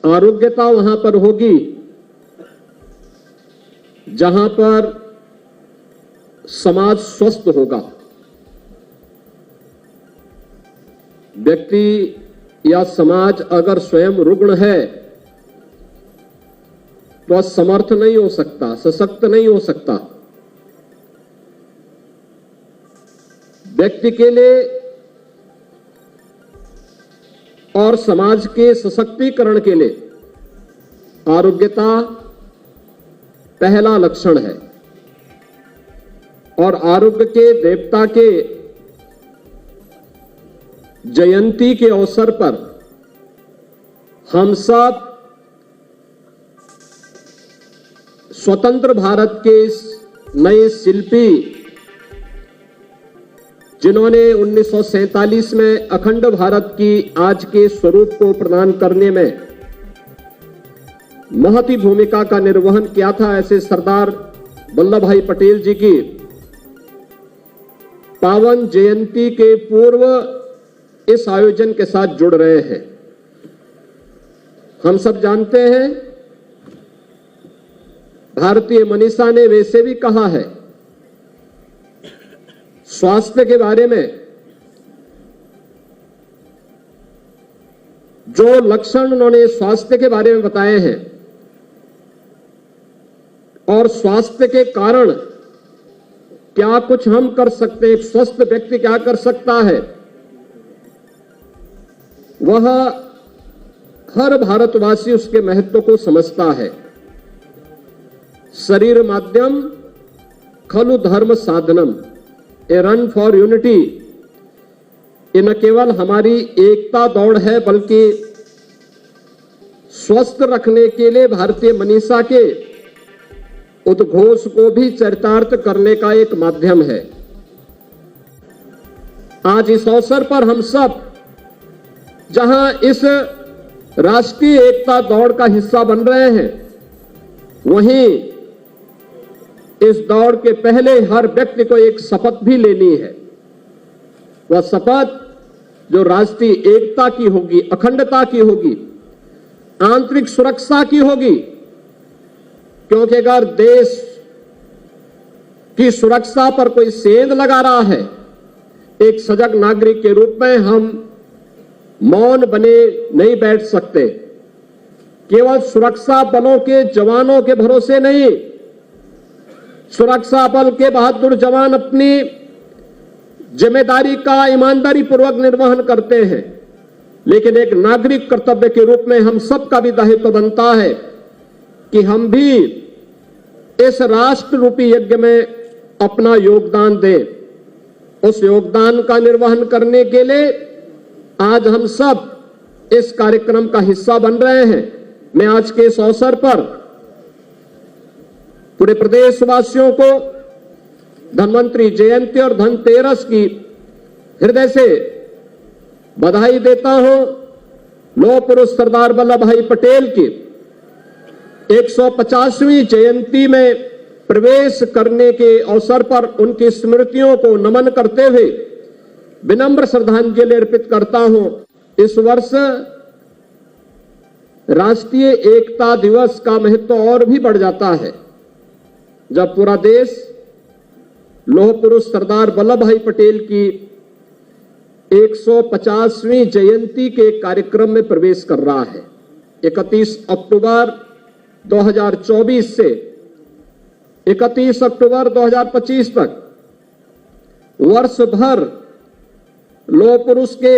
आरोग्यता वहां पर होगी जहां पर समाज स्वस्थ होगा। व्यक्ति या समाज अगर स्वयं रुग्ण है तो असमर्थ नहीं हो सकता, सशक्त नहीं हो सकता। व्यक्ति के लिए और समाज के सशक्तिकरण के लिए आरोग्यता पहला लक्षण है। और आरोग्य के देवता के जयंती के अवसर पर हम सब स्वतंत्र भारत के इस नए शिल्पी, जिन्होंने 1947 में अखंड भारत की आज के स्वरूप को प्रदान करने में महती भूमिका का निर्वहन किया था, ऐसे सरदार वल्लभ भाई पटेल जी की पावन जयंती के पूर्व इस आयोजन के साथ जुड़ रहे हैं। हम सब जानते हैं, भारतीय मनीषा ने वैसे भी कहा है, स्वास्थ्य के बारे में जो लक्षण उन्होंने स्वास्थ्य के बारे में बताए हैं और स्वास्थ्य के कारण क्या कुछ हम कर सकते हैं, एक स्वस्थ व्यक्ति क्या कर सकता है, वह हर भारतवासी उसके महत्व को समझता है। शरीर माध्यम खलु धर्म साधनम, ए रन फॉर यूनिटी, ये न केवल हमारी एकता दौड़ है बल्कि स्वस्थ रखने के लिए भारतीय मनीषा के उद्घोष को भी चरितार्थ करने का एक माध्यम है। आज इस अवसर पर हम सब जहां इस राष्ट्रीय एकता दौड़ का हिस्सा बन रहे हैं, वहीं इस दौड़ के पहले हर व्यक्ति को एक शपथ भी लेनी है। वह शपथ जो राष्ट्रीय एकता की होगी, अखंडता की होगी, आंतरिक सुरक्षा की होगी। क्योंकि अगर देश की सुरक्षा पर कोई सेंध लगा रहा है, एक सजग नागरिक के रूप में हम मौन बने नहीं बैठ सकते। केवल सुरक्षा बलों के जवानों के भरोसे नहीं, सुरक्षा बल के बहादुर जवान अपनी जिम्मेदारी का ईमानदारी पूर्वक निर्वहन करते हैं, लेकिन एक नागरिक कर्तव्य के रूप में हम सबका भी दायित्व बनता है कि हम भी इस राष्ट्र रूपी यज्ञ में अपना योगदान दें। उस योगदान का निर्वहन करने के लिए आज हम सब इस कार्यक्रम का हिस्सा बन रहे हैं। मैं आज के इस अवसर पर पूरे प्रदेशवासियों को धन्वंतरी जयंती और धनतेरस की हृदय से बधाई देता हूं। लौह पुरुष सरदार वल्लभ भाई पटेल की 150वीं जयंती में प्रवेश करने के अवसर पर उनकी स्मृतियों को नमन करते हुए विनम्र श्रद्धांजलि अर्पित करता हूं। इस वर्ष राष्ट्रीय एकता दिवस का महत्व और भी बढ़ जाता है जब पूरा देश लौह पुरुष सरदार वल्लभ भाई पटेल की 150वीं जयंती के कार्यक्रम में प्रवेश कर रहा है। 31 अक्टूबर 2024 से 31 अक्टूबर 2025 तक वर्ष भर लौह पुरुष के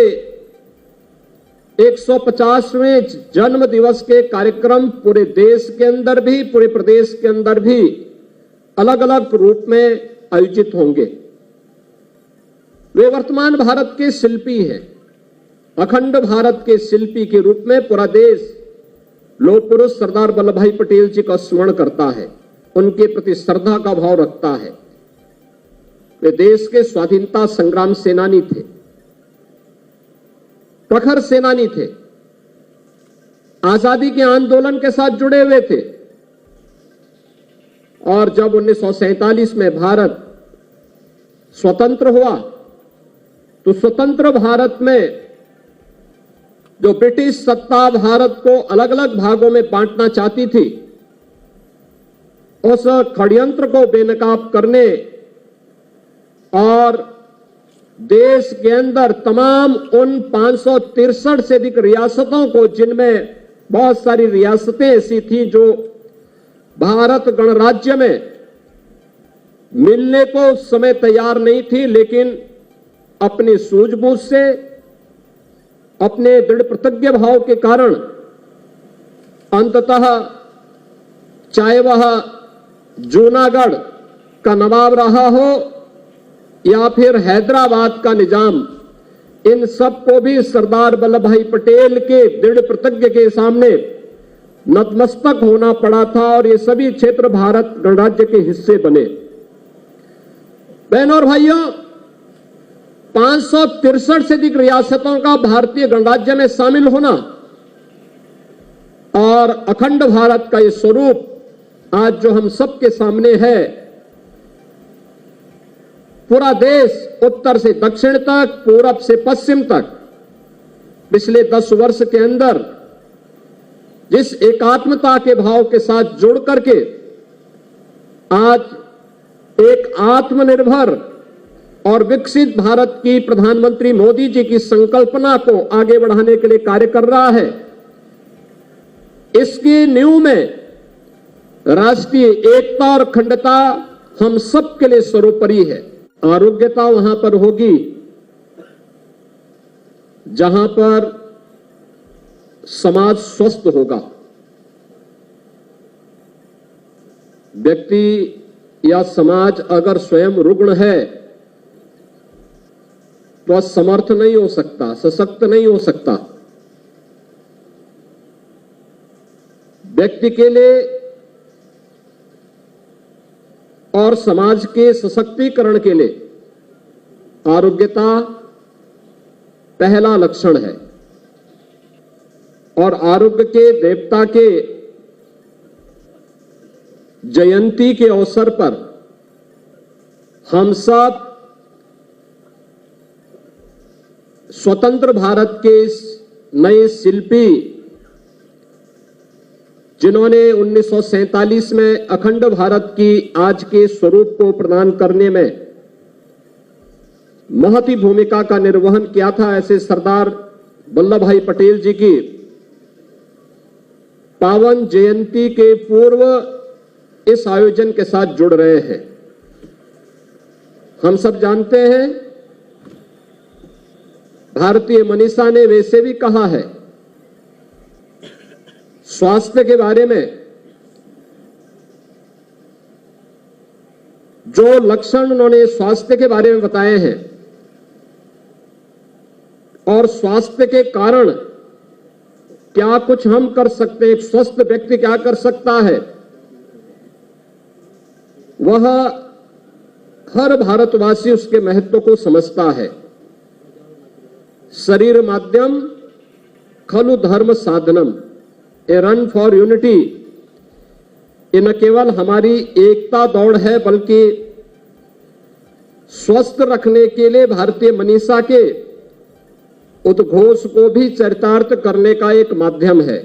150वें जन्म दिवस के कार्यक्रम पूरे देश के अंदर भी, पूरे प्रदेश के अंदर भी अलग अलग रूप में आयोजित होंगे। वे वर्तमान भारत के शिल्पी हैं। अखंड भारत के शिल्पी के रूप में पूरा देश लौह पुरुष सरदार वल्लभ भाई पटेल जी का स्मरण करता है, उनके प्रति श्रद्धा का भाव रखता है। वे देश के स्वाधीनता संग्राम सेनानी थे, प्रखर सेनानी थे, आजादी के आंदोलन के साथ जुड़े हुए थे। और जब 1947 में भारत स्वतंत्र हुआ तो स्वतंत्र भारत में जो ब्रिटिश सत्ता भारत को अलग अलग भागों में बांटना चाहती थी, उस षड्यंत्र को बेनकाब करने और देश के अंदर तमाम उन 563 से अधिक रियासतों को, जिनमें बहुत सारी रियासतें ऐसी थी जो भारत गणराज्य में मिलने को उस समय तैयार नहीं थी, लेकिन अपनी सूझबूझ से, अपने दृढ़ प्रतिज्ञ भाव के कारण अंततः चाहे वह जूनागढ़ का नवाब रहा हो या फिर हैदराबाद का निजाम, इन सबको भी सरदार वल्लभ भाई पटेल के दृढ़ प्रतिज्ञ के सामने नतमस्तक होना पड़ा था और ये सभी क्षेत्र भारत गणराज्य के हिस्से बने। बहनों और भाइयों, 563 से अधिक रियासतों का भारतीय गणराज्य में शामिल होना और अखंड भारत का ये स्वरूप आज जो हम सबके सामने है, पूरा देश उत्तर से दक्षिण तक, पूरब से पश्चिम तक पिछले 10 वर्ष के अंदर जिस एकात्मता के भाव के साथ जुड़ करके आज एक आत्मनिर्भर और विकसित भारत की प्रधानमंत्री मोदी जी की संकल्पना को आगे बढ़ाने के लिए कार्य कर रहा है, इसकी नींव में राष्ट्रीय एकता और अखंडता हम सबके लिए सर्वोपरि है। आरोग्यता वहां पर होगी जहां पर समाज स्वस्थ होगा। व्यक्ति या समाज अगर स्वयं रुग्ण है तो समर्थ नहीं हो सकता, सशक्त नहीं हो सकता। व्यक्ति के लिए और समाज के सशक्तिकरण के लिए आरोग्यता पहला लक्षण है और आरोग्य के देवता के जयंती के अवसर पर हम सब स्वतंत्र भारत के इस नए शिल्पी, जिन्होंने 1947 में अखंड भारत की आज के स्वरूप को प्रदान करने में महती भूमिका का निर्वहन किया था, ऐसे सरदार वल्लभ भाई पटेल जी की पावन जयंती के पूर्व इस आयोजन के साथ जुड़ रहे हैं। हम सब जानते हैं, भारतीय मनीषा ने वैसे भी कहा है, स्वास्थ्य के बारे में जो लक्षण उन्होंने स्वास्थ्य के बारे में बताए हैं और स्वास्थ्य के कारण क्या कुछ हम कर सकते हैं, एक स्वस्थ व्यक्ति क्या कर सकता है, वह हर भारतवासी उसके महत्व को समझता है। शरीर माध्यम खलु धर्म साधनम, ए रन फॉर यूनिटी, ये न केवल हमारी एकता दौड़ है बल्कि स्वस्थ रखने के लिए भारतीय मनीषा के उद्घोष को भी चरितार्थ करने का एक माध्यम है।